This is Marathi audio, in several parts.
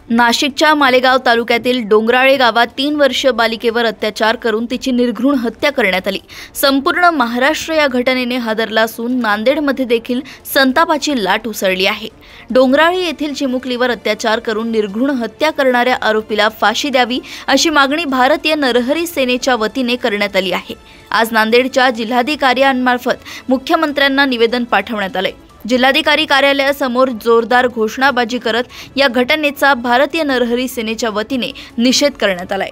नाशिकच्या मालेगाव तालुक्यातील डोंगराळे गावात 3 वर्षीय बालिकेवर अत्याचार करून तिची निर्घृण हत्या करण्यात आली। संपूर्ण महाराष्ट्र या घटनेने हादरला असून नांदेडमध्ये देखील संतापाची लाट उसळली आहे। डोंगराळे येथील चिमुकलीवर अत्याचार करून निर्घृण हत्या करणाऱ्या आरोपीला फाशी द्यावी अशी मागणी भारतीय नरहरी सेनेच्या वतीने करण्यात आली आहे। आज नांदेडच्या जिल्हाधिकाऱ्यांमार्फत मुख्यमंत्र्यांना निवेदन पाठवण्यात आले। जिल्हाधिकारी कार्यालयासमोर जोरदार घोषणाबाजी करत या घटनेचा भारतीय नरहरी सेनेच्या वतीने निषेध करण्यात आलाय।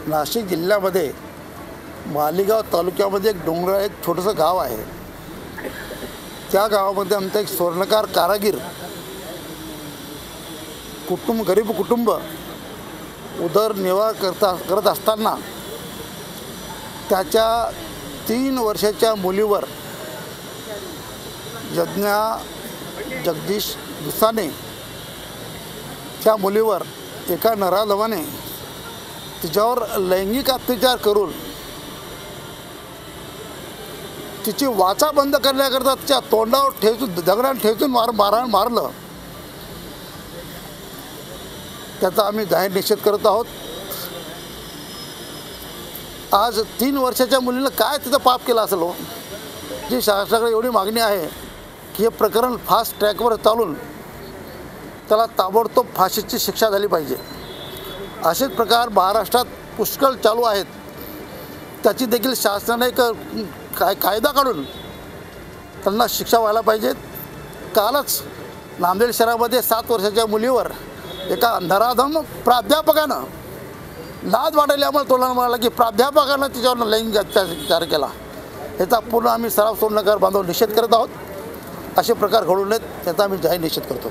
नाशिक जिल्ह्यामध्ये मालेगाव तालुक्यामध्ये एक डोंगराळ एक छोटंसं गाव आहे। त्या गावामध्ये आमचा एक स्वर्णकार कारागीर गरीब कुटुंब उदरनिर्वाह करत असताना त्याच्या 3 वर्षाच्या मुलीवर यज्ञा जगदीश दुसाने त्या मुलीवर एका नराधमाने तिच्यावर लैंगिक अत्याचार करून तिची वाचा बंद करण्याकरता तिच्या तोंडावर ठेचून दगडाने ठेचून मारलं। त्याचा आम्ही जाहीर निषेध करत आहोत। आज 3 वर्षाच्या मुलीला काय तिचं पाप केलं असेल हो, जी शासनाकडे एवढी मागणी आहे की हे प्रकरण फास्ट ट्रॅकवर चालून त्याला ताबडतोब फाशीची शिक्षा झाली पाहिजे। असेच प्रकार महाराष्ट्रात पुष्कळ चालू आहेत। त्याची देखील शासनाने एक कायदा काढून त्यांना शिक्षा व्हायला पाहिजे। कालच नांदेड शहरामध्ये 7 वर्षाच्या मुलीवर एका नराधम प्राध्यापकानं लाज वाढवल्यामुळे तोंडाने म्हणाला की प्राध्यापकानं तिच्यावर लैंगिक अत्याचार केला। याचा पूर्ण आम्ही सराव सोडणकर बांधव निषेध करत आहोत। असे प्रकार घडू नयेत याचा आम्ही जाहीर निषेध करतो।